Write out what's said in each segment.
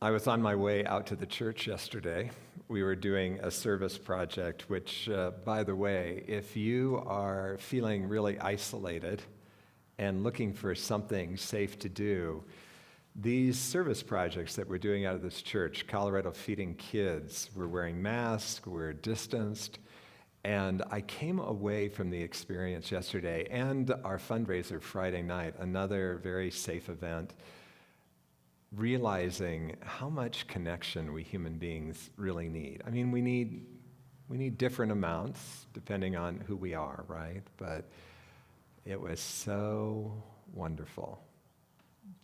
I was on my way out to the church yesterday. We were doing a service project, which, by the way, if you are feeling really isolated and looking for something safe to do, these service projects that we're doing out of this church, Colorado Feeding Kids, we're wearing masks, we're distanced, and I came away from the experience yesterday and our fundraiser Friday night, another very safe event, realizing how much connection we human beings really need. I mean, we need different amounts depending on who we are, right? But it was so wonderful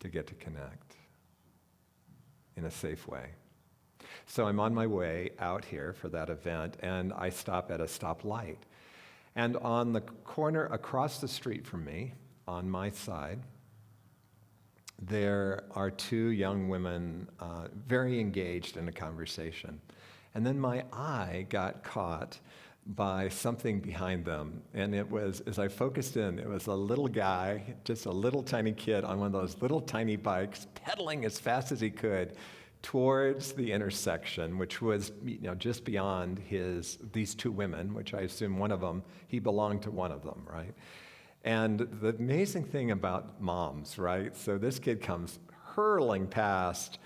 to get to connect in a safe way. So I'm on my way out here for that event, and I stop at a stoplight. And on the corner across the street from me, on my side, there are two young women very engaged in a conversation. And then my eye got caught by something behind them. And it was, as I focused in, it was a little guy, just a little tiny kid on one of those little tiny bikes, pedaling as fast as he could towards the intersection, which was just beyond these two women, which I assume one of them, he belonged to one of them, right? And the amazing thing about moms, right? So this kid comes hurling past,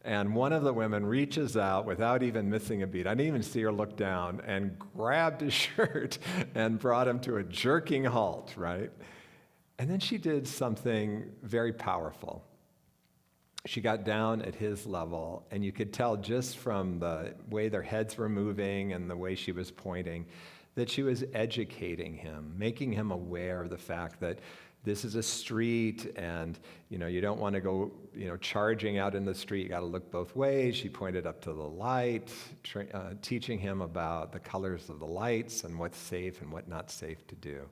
and one of the women reaches out without even missing a beat. I didn't even see her look down, and grabbed his shirt and brought him to a jerking halt, right? And then she did something very powerful. She got down at his level, and you could tell just from the way their heads were moving and the way she was pointing that she was educating him, making him aware of the fact that this is a street and you don't want to go charging out in the street. You got to look both ways. She pointed up to the light, teaching him about the colors of the lights and what's safe and what not safe to do.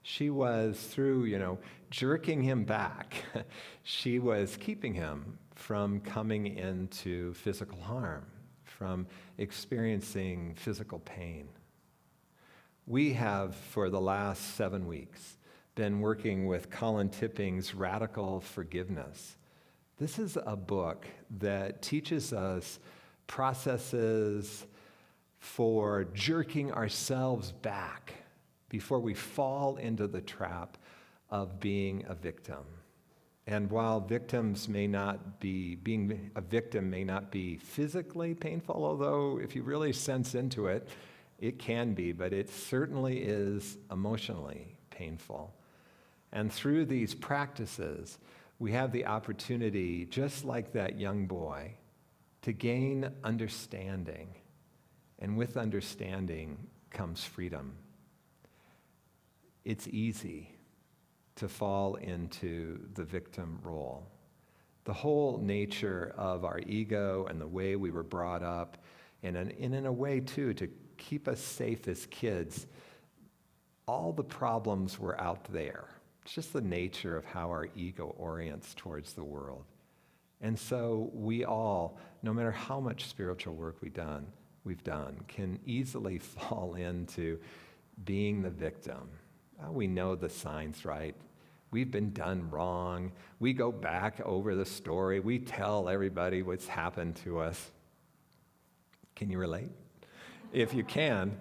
She was, through jerking him back, she was keeping him from coming into physical harm, from experiencing physical pain. We have, for the last 7 weeks, been working with Colin Tipping's Radical Forgiveness. This is a book that teaches us processes for jerking ourselves back before we fall into the trap of being a victim. And while being a victim may not be physically painful, although if you really sense into it, it can be, but it certainly is emotionally painful. And through these practices, we have the opportunity, just like that young boy, to gain understanding. And with understanding comes freedom. It's easy to fall into the victim role. The whole nature of our ego and the way we were brought up, and in a way, too, to keep us safe as kids, all the problems were out there. It's just the nature of how our ego orients towards the world. And so we all, no matter how much spiritual work we've done, can easily fall into being the victim. We know the signs, right? We've been done wrong. We go back over the story. We tell everybody what's happened to us. Can you relate? If you can,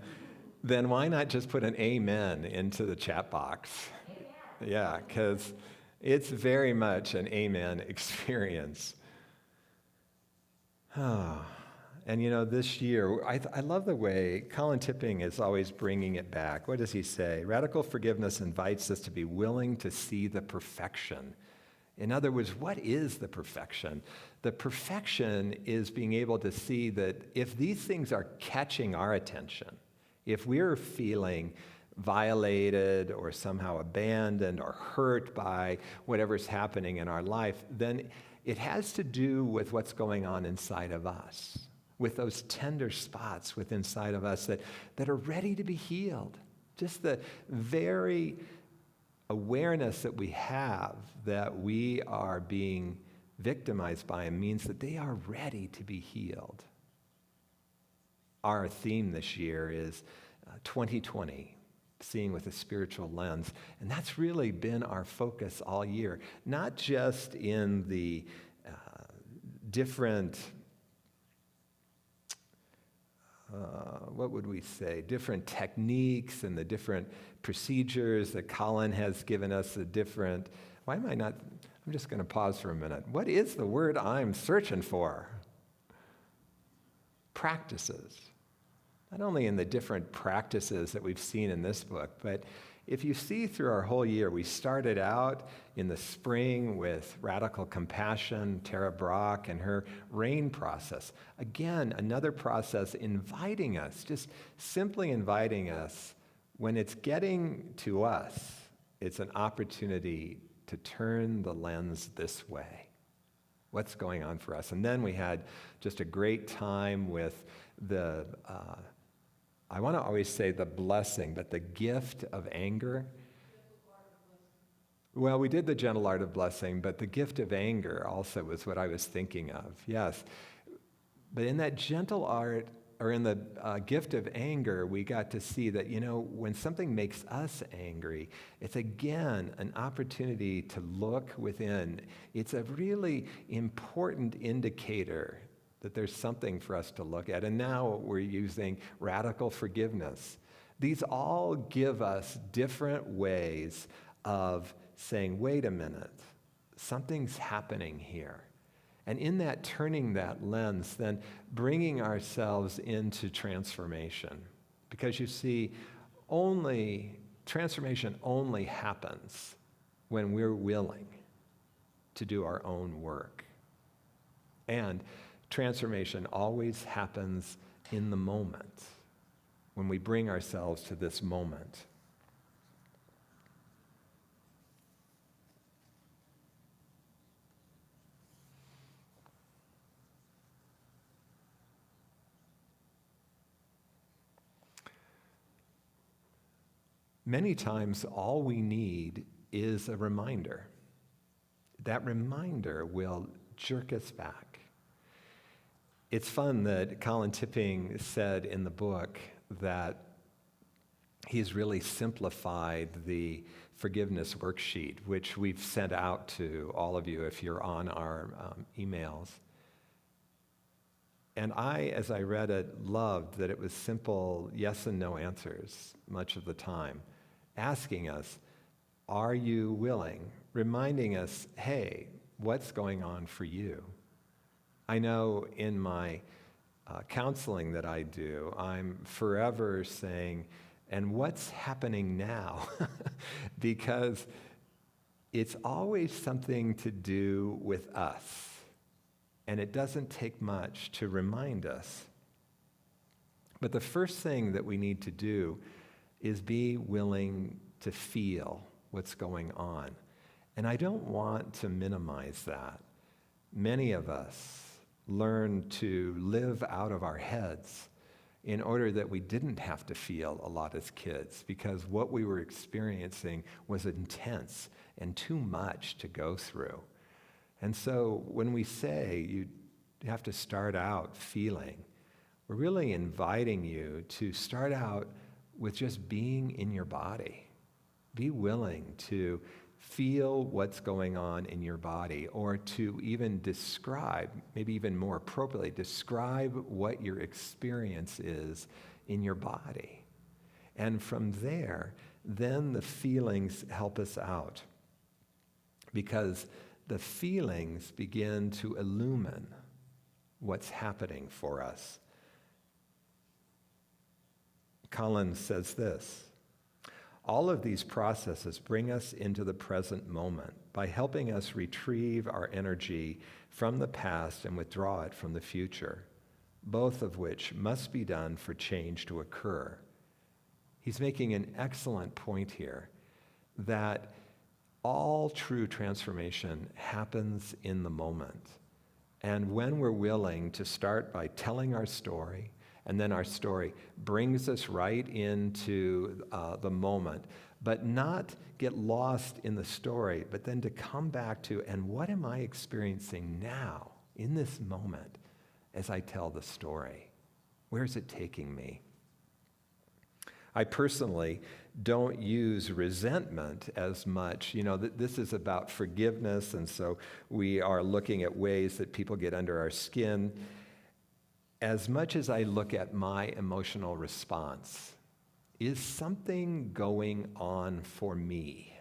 then why not just put an amen into the chat box? Amen. Yeah, because it's very much an amen experience. And this year, I love the way Colin Tipping is always bringing it back. What does he say? Radical forgiveness invites us to be willing to see the perfection. In other words, what is the perfection? The perfection is being able to see that if these things are catching our attention, if we're feeling violated or somehow abandoned or hurt by whatever's happening in our life, then it has to do with what's going on inside of us, with those tender spots within inside of us that are ready to be healed. Just the very awareness that we have that we are being victimized by him means that they are ready to be healed. Our theme this year is 2020, seeing with a spiritual lens. And that's really been our focus all year, not just in the different, what would we say, different techniques and the different procedures that Colin has given us, I'm just going to pause for a minute. What is the word I'm searching for? Practices. Not only in the different practices that we've seen in this book, but if you see through our whole year, we started out in the spring with radical compassion, Tara Brock and her RAIN process. Again, another process inviting us, just simply inviting us. When it's getting to us, it's an opportunity to turn the lens this way. What's going on for us? And then we had just a great time with the I want to always say the blessing, but the gift of anger. Well, we did the gentle art of blessing, but the gift of anger also was what I was thinking of, yes. But in that gentle art, or in the gift of anger, we got to see that, when something makes us angry, it's again an opportunity to look within. It's a really important indicator that there's something for us to look at. And now we're using radical forgiveness. These all give us different ways of saying, wait a minute, something's happening here. And in that, turning that lens, then bringing ourselves into transformation. Because you see, transformation only happens when we're willing to do our own work. And transformation always happens in the moment, when we bring ourselves to this moment. Many times, all we need is a reminder. That reminder will jerk us back. It's fun that Colin Tipping said in the book that he's really simplified the Forgiveness Worksheet, which we've sent out to all of you if you're on our emails. And I, as I read it, loved that it was simple yes and no answers much of the time, asking us, are you willing? Reminding us, hey, what's going on for you? I know in my counseling that I do, I'm forever saying, and what's happening now? Because it's always something to do with us. And it doesn't take much to remind us. But the first thing that we need to do is be willing to feel what's going on. And I don't want to minimize that. Many of us learn to live out of our heads in order that we didn't have to feel a lot as kids, because what we were experiencing was intense and too much to go through. And so when we say you have to start out feeling, we're really inviting you to start out with just being in your body. Be willing to feel what's going on in your body, or to even describe, maybe even more appropriately, describe what your experience is in your body. And from there, then the feelings help us out, because the feelings begin to illumine what's happening for us. Collins says this: all of these processes bring us into the present moment by helping us retrieve our energy from the past and withdraw it from the future, both of which must be done for change to occur. He's making an excellent point here, that all true transformation happens in the moment. And when we're willing to start by telling our story, and then our story brings us right into the moment, but not get lost in the story, but then to come back to, and what am I experiencing now, in this moment, as I tell the story? Where's it taking me? I personally don't use resentment as much. This is about forgiveness, and so we are looking at ways that people get under our skin. As much as I look at my emotional response, is something going on for me?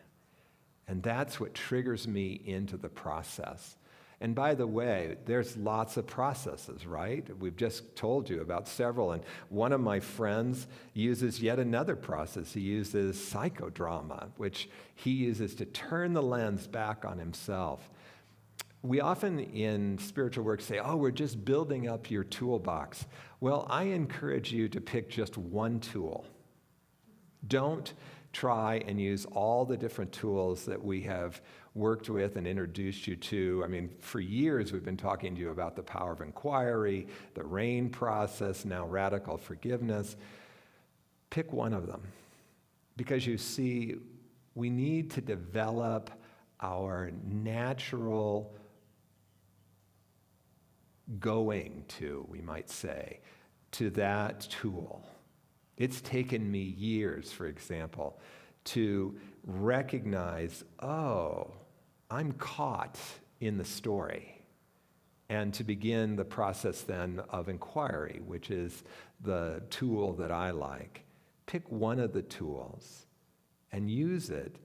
And that's what triggers me into the process. And by the way, there's lots of processes, right? We've just told you about several. And one of my friends uses yet another process. He uses psychodrama, which he uses to turn the lens back on himself. We often in spiritual work say, we're just building up your toolbox. Well, I encourage you to pick just one tool. Don't try and use all the different tools that we have worked with and introduced you to. I mean, for years we've been talking to you about the power of inquiry, the RAIN process, now radical forgiveness. Pick one of them, because you see, we need to develop our natural going to, we might say, to that tool. It's taken me years, for example, to recognize, I'm caught in the story, and to begin the process then of inquiry, which is the tool that I like. Pick one of the tools and use it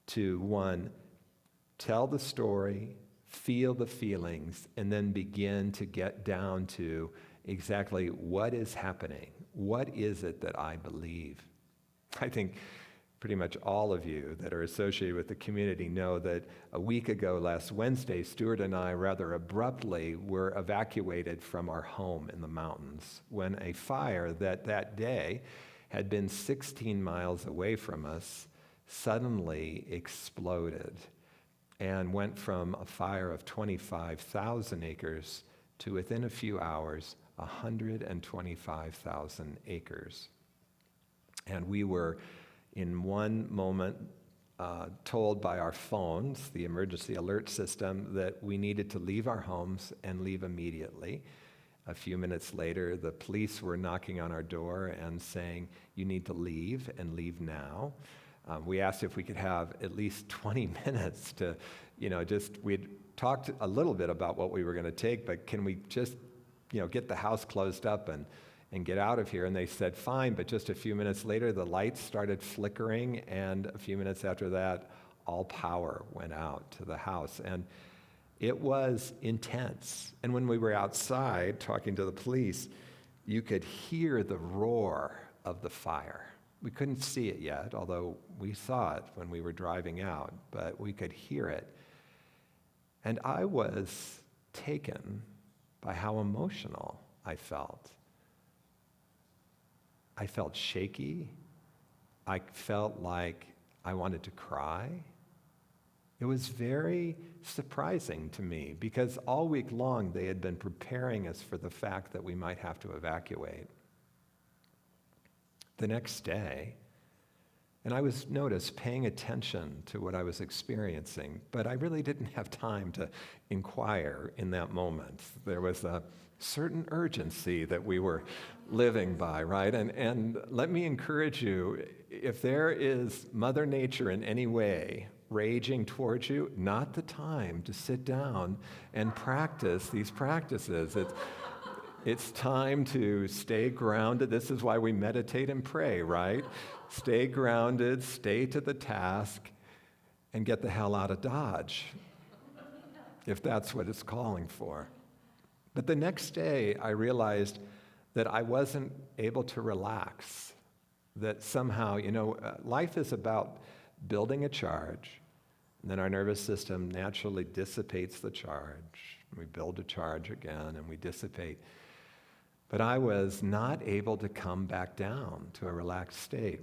to, one, tell the story, feel the feelings, and then begin to get down to exactly what is happening. What is it that I believe? I think pretty much all of you that are associated with the community know that a week ago, last Wednesday, Stuart and I rather abruptly were evacuated from our home in the mountains when a fire that day had been 16 miles away from us suddenly exploded and went from a fire of 25,000 acres to, within a few hours, 125,000 acres. And we were, in one moment, told by our phones, the emergency alert system, that we needed to leave our homes and leave immediately. A few minutes later, the police were knocking on our door and saying, you need to leave, and leave now. We asked if we could have at least 20 minutes to, we'd talked a little bit about what we were going to take, but can we just, get the house closed up and get out of here? And they said, fine, but just a few minutes later, the lights started flickering, and a few minutes after that, all power went out to the house. And it was intense. And when we were outside talking to the police, you could hear the roar of the fire. We couldn't see it yet, although we saw it when we were driving out, but we could hear it. And I was taken by how emotional I felt. I felt shaky. I felt like I wanted to cry. It was very surprising to me because all week long they had been preparing us for the fact that we might have to evacuate. The next day, and I was, notice, paying attention to what I was experiencing, but I really didn't have time to inquire in that moment. There was a certain urgency that we were living by, right? And let me encourage you, if there is Mother Nature in any way raging towards you, not the time to sit down and practice these practices. It's time to stay grounded. This is why we meditate and pray, right? Stay grounded, stay to the task, and get the hell out of Dodge, if that's what it's calling for. But the next day, I realized that I wasn't able to relax, that somehow, life is about building a charge, and then our nervous system naturally dissipates the charge. We build a charge again, and we dissipate. But I was not able to come back down to a relaxed state.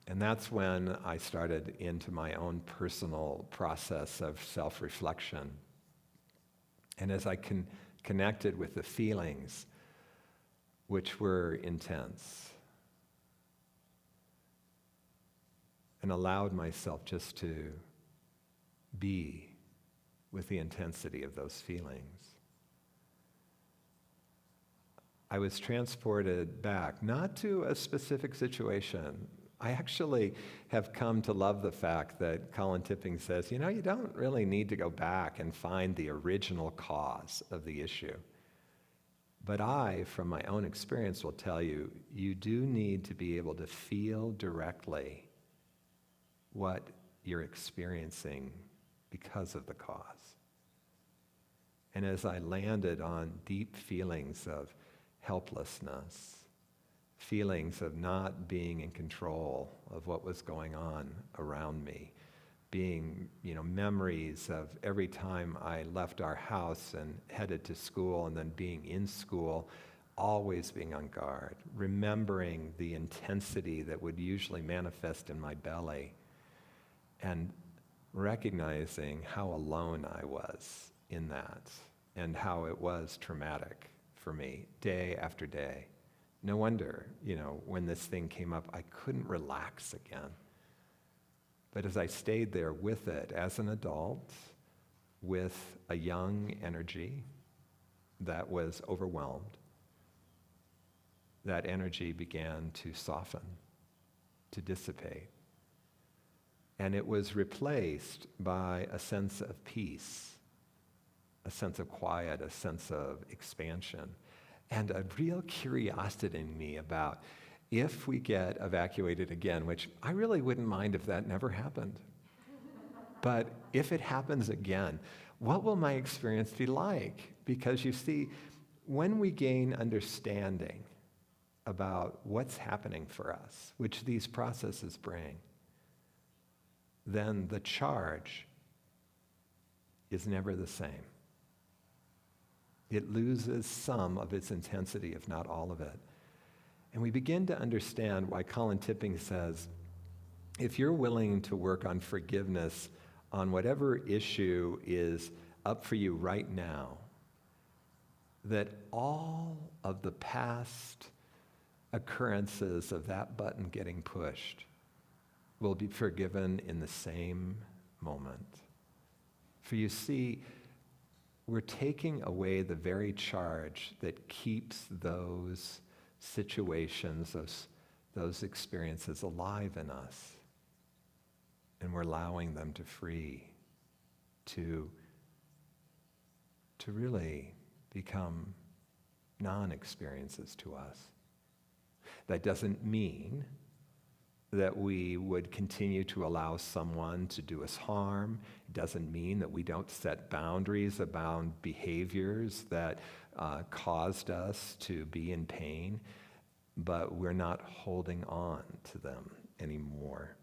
And that's when I started into my own personal process of self-reflection. And as I connected with the feelings, which were intense, and allowed myself just to be with the intensity of those feelings, I was transported back, not to a specific situation. I actually have come to love the fact that Colin Tipping says, you don't really need to go back and find the original cause of the issue. But I, from my own experience, will tell you, you do need to be able to feel directly what you're experiencing because of the cause. And as I landed on deep feelings of helplessness, feelings of not being in control of what was going on around me, being, memories of every time I left our house and headed to school, and then being in school, always being on guard, remembering the intensity that would usually manifest in my belly, and recognizing how alone I was in that, and how it was traumatic for me day after day. No wonder, when this thing came up, I couldn't relax again. But as I stayed there with it as an adult, with a young energy that was overwhelmed, that energy began to soften, to dissipate. And it was replaced by a sense of peace, a sense of quiet, a sense of expansion, and a real curiosity in me about if we get evacuated again, which I really wouldn't mind if that never happened. But if it happens again, what will my experience be like? Because you see, when we gain understanding about what's happening for us, which these processes bring, then the charge is never the same. It loses some of its intensity, if not all of it. And we begin to understand why Colin Tipping says, if you're willing to work on forgiveness on whatever issue is up for you right now, that all of the past occurrences of that button getting pushed will be forgiven in the same moment. For you see, we're taking away the very charge that keeps those situations, those experiences alive in us. And we're allowing them to free, to really become non-experiences to us. That doesn't mean that we would continue to allow someone to do us harm. It doesn't mean that we don't set boundaries about behaviors that caused us to be in pain, but we're not holding on to them anymore.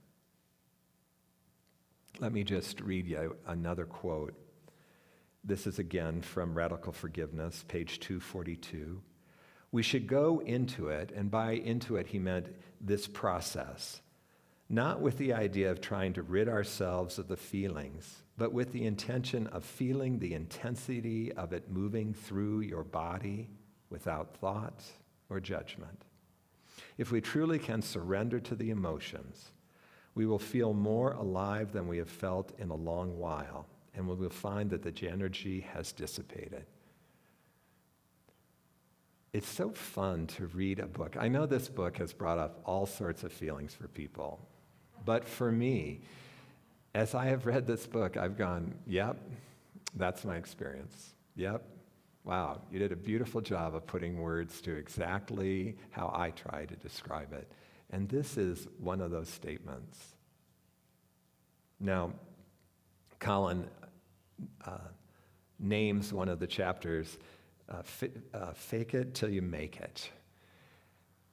Let me just read you another quote. This is again from Radical Forgiveness, page 242. We should go into it, and by into it he meant this process, not with the idea of trying to rid ourselves of the feelings, but with the intention of feeling the intensity of it moving through your body without thought or judgment. If we truly can surrender to the emotions, we will feel more alive than we have felt in a long while, and we will find that the energy has dissipated. It's so fun to read a book. I know this book has brought up all sorts of feelings for people, but for me, as I have read this book, I've gone, yep, that's my experience. Yep, wow, you did a beautiful job of putting words to exactly how I try to describe it. And this is one of those statements. Now, Colin names one of the chapters, Fake It Till You Make It.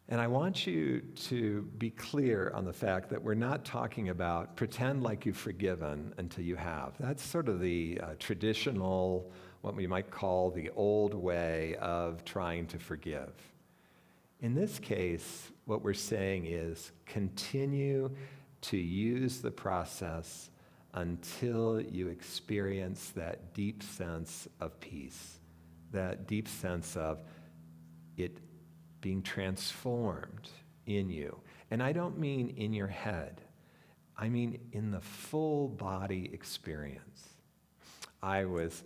And I want you to be clear on the fact that we're not talking about pretend like you've forgiven until you have. That's sort of the traditional, what we might call the old way of trying to forgive. In this case, what we're saying is continue to use the process until you experience that deep sense of peace, that deep sense of it being transformed in you. And I don't mean in your head. I mean in the full body experience. I was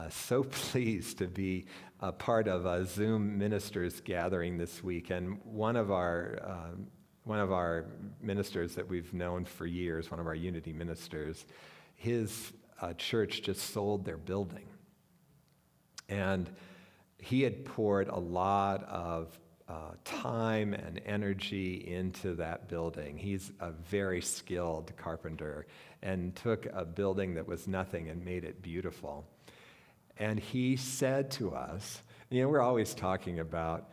So pleased to be a part of a Zoom ministers gathering this week. And one of our ministers that we've known for years, one of our Unity ministers, his church just sold their building. And he had poured a lot of time and energy into that building. He's a very skilled carpenter and took a building that was nothing and made it beautiful. And he said to us, we're always talking about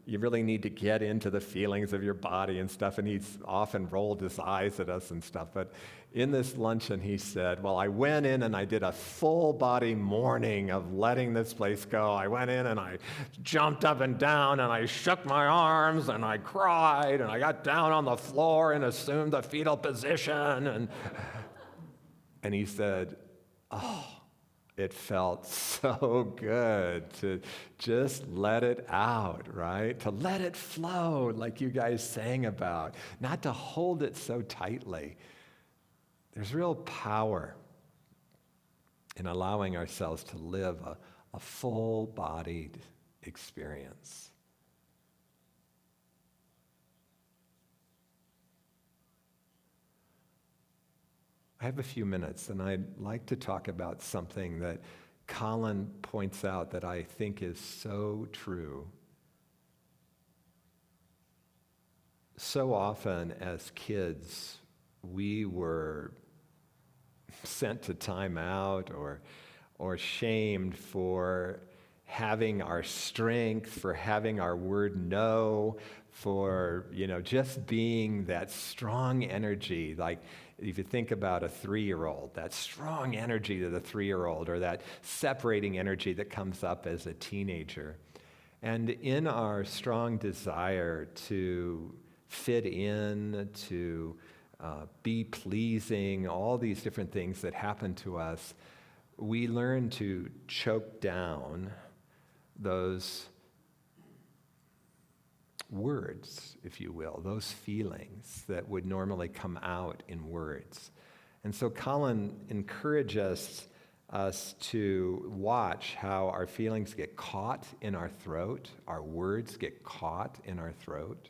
you really need to get into the feelings of your body and stuff, and he's often rolled his eyes at us and stuff. But in this luncheon, he said, well, I went in and I did a full body mourning of letting this place go. I went in and I jumped up and down and I shook my arms and I cried and I got down on the floor and assumed the fetal position. And he said, oh, it felt so good to just let it out, right? To let it flow like you guys sang about, not to hold it so tightly. There's real power in allowing ourselves to live a full-bodied experience. I have a few minutes, and I'd like to talk about something that Colin points out that I think is so true. So often as kids, we were sent to time out or shamed for having our strength, for having our word no, for just being that strong energy. Like if you think about a 3-year-old, that strong energy to the 3-year-old, or that separating energy that comes up as a teenager. And in our strong desire to fit in, to be pleasing, all these different things that happen to us, we learn to choke down those words, if you will, those feelings that would normally come out in words. And so Colin encourages us to watch how our feelings get caught in our throat, our words get caught in our throat,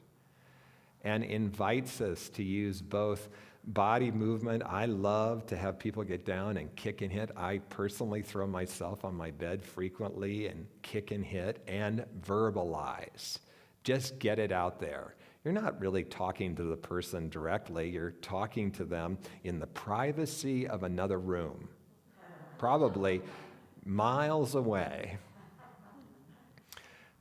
and invites us to use both body movement. I love to have people get down and kick and hit. I personally throw myself on my bed frequently and kick and hit, and verbalize. Just get it out there. You're not really talking to the person directly. You're talking to them in the privacy of another room, probably miles away.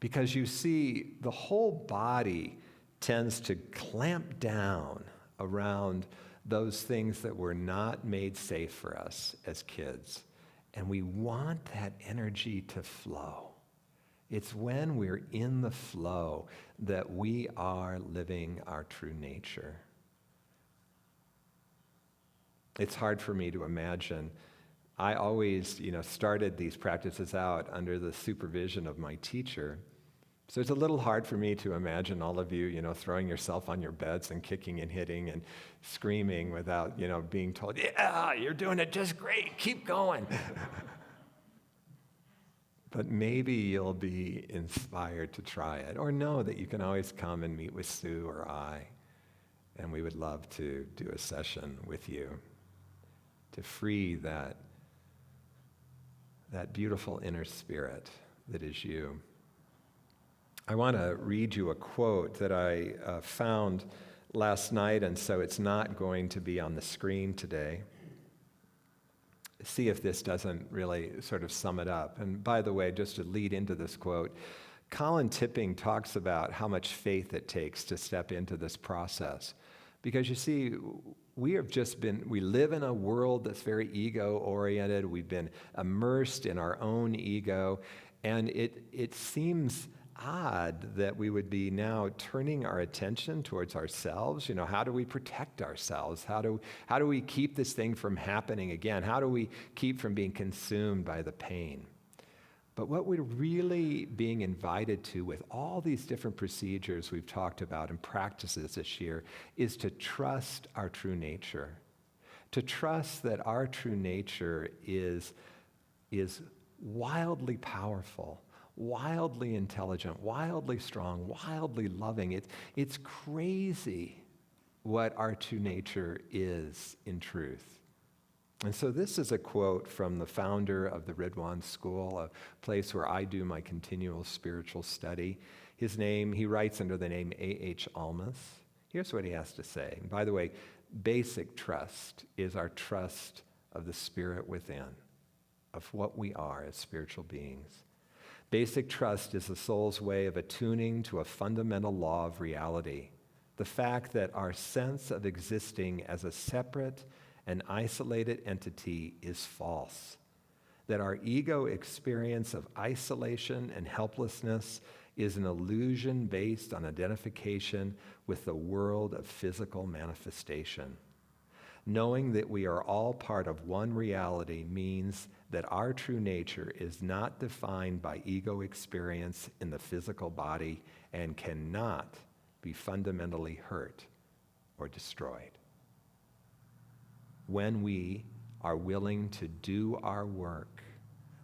Because you see, the whole body tends to clamp down around those things that were not made safe for us as kids. And we want that energy to flow. It's when we're in the flow that we are living our true nature. It's hard for me to imagine. I always, started these practices out under the supervision of my teacher. So it's a little hard for me to imagine all of you, throwing yourself on your beds and kicking and hitting and screaming without, being told, yeah, you're doing it just great, keep going. But maybe you'll be inspired to try it, or know that you can always come and meet with Sue or I, and we would love to do a session with you to free that beautiful inner spirit that is you. I want to read you a quote that I found last night, and so it's not going to be on the screen today. See if this doesn't really sort of sum it up. And by the way, just to lead into this quote, Colin Tipping talks about how much faith it takes to step into this process. Because you see, we live in a world that's very ego-oriented. We've been immersed in our own ego, and it seems odd that we would be now turning our attention towards ourselves. How do we protect ourselves? How do we keep this thing from happening again? How do we keep from being consumed by the pain? But what we're really being invited to with all these different procedures we've talked about and practices this year is to trust our true nature. To trust that our true nature is is wildly powerful, wildly intelligent, wildly strong, wildly loving. It's crazy what our true nature is in truth. And so this is a quote from the founder of the Ridwan School, a place where I do my continual spiritual study. He writes under the name A.H. Almas. Here's what he has to say. And by the way, basic trust is our trust of the spirit within, of what we are as spiritual beings. Basic trust is the soul's way of attuning to a fundamental law of reality, the fact that our sense of existing as a separate and isolated entity is false, that our ego experience of isolation and helplessness is an illusion based on identification with the world of physical manifestation. Knowing that we are all part of one reality means that our true nature is not defined by ego experience in the physical body and cannot be fundamentally hurt or destroyed. When we are willing to do our work,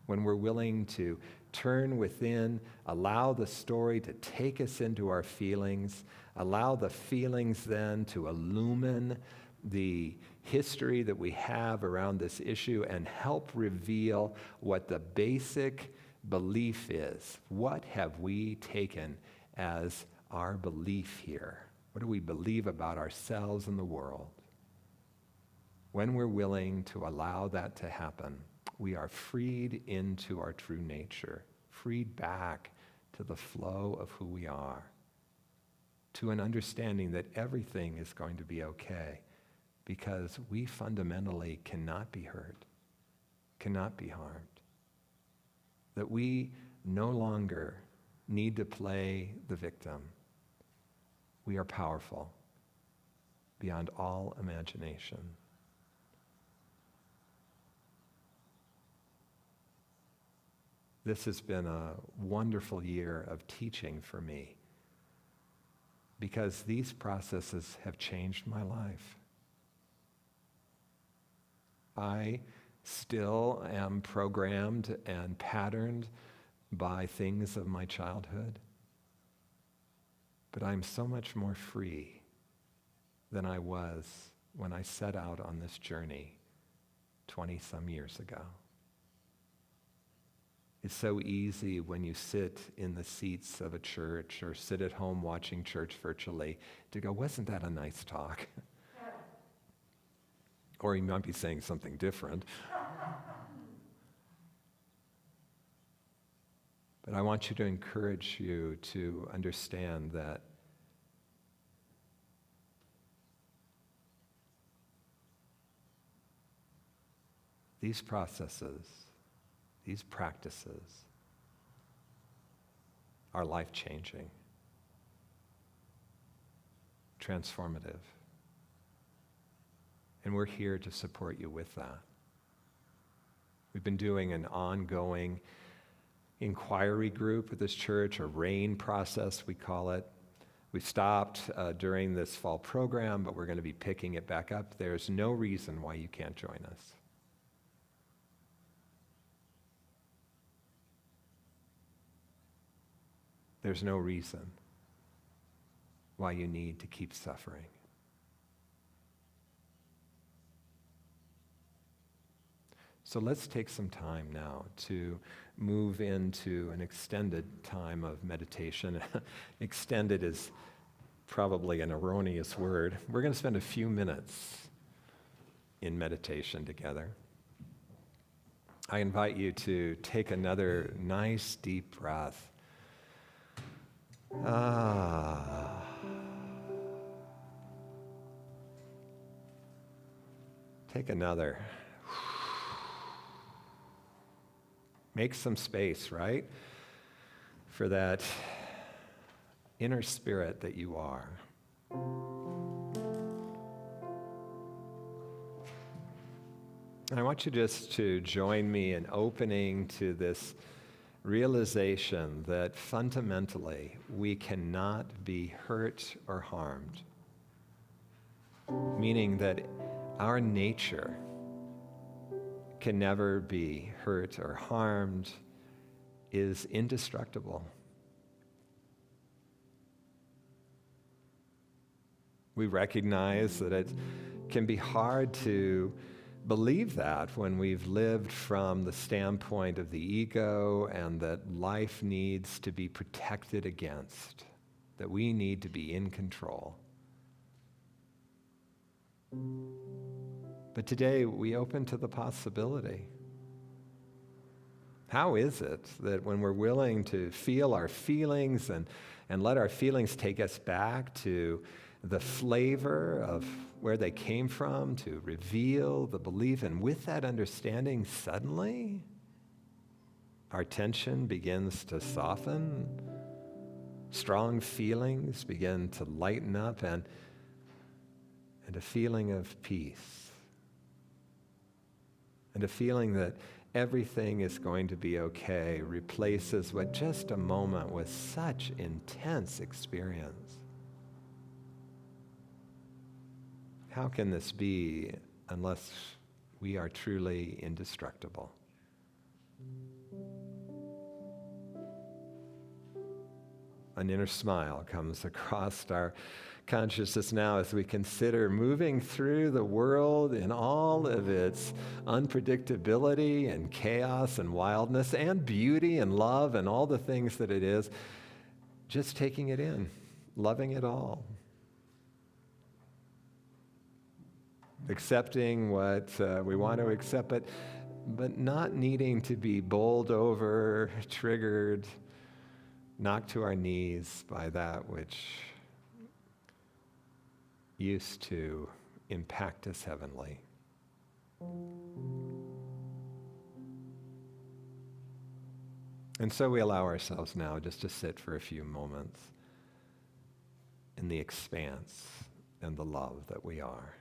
when we're willing to turn within, allow the story to take us into our feelings, allow the feelings then to illumine the history that we have around this issue and help reveal what the basic belief is. What have we taken as our belief here? What do we believe about ourselves and the world? When we're willing to allow that to happen, we are freed into our true nature, freed back to the flow of who we are, to an understanding that everything is going to be okay because we fundamentally cannot be hurt, cannot be harmed, that we no longer need to play the victim. We are powerful beyond all imagination. This has been a wonderful year of teaching for me because these processes have changed my life. I still am programmed and patterned by things of my childhood, but I'm so much more free than I was when I set out on this journey 20-some years ago. It's so easy when you sit in the seats of a church or sit at home watching church virtually to go, wasn't that a nice talk? Or you might be saying something different. But I want you to encourage you to understand that these processes, these practices are life-changing, transformative. And we're here to support you with that. We've been doing an ongoing inquiry group at this church, a RAIN process, we call it. We stopped during this fall program, but we're going to be picking it back up. There's no reason why you can't join us. There's no reason why you need to keep suffering. So let's take some time now to move into an extended time of meditation. Extended is probably an erroneous word. We're going to spend a few minutes in meditation together. I invite you to take another nice deep breath. Take another. Make some space, right, for that inner spirit that you are. And I want you just to join me in opening to this realization that fundamentally we cannot be hurt or harmed, meaning that our nature can never be hurt or harmed, is indestructible. We recognize that it can be hard to believe that when we've lived from the standpoint of the ego and that life needs to be protected against, that we need to be in control. But today we open to the possibility. How is it that when we're willing to feel our feelings and let our feelings take us back to the flavor of where they came from, to reveal the belief, and with that understanding, suddenly our tension begins to soften, strong feelings begin to lighten up, and a feeling of peace, and a feeling that everything is going to be okay replaces what just a moment was such intense experience. How can this be unless we are truly indestructible? An inner smile comes across our consciousness now as we consider moving through the world in all of its unpredictability and chaos and wildness and beauty and love and all the things that it is, just taking it in, loving it all. Accepting what we want to accept, but not needing to be bowled over, triggered, knocked to our knees by that which used to impact us heavenly. And so we allow ourselves now just to sit for a few moments in the expanse and the love that we are.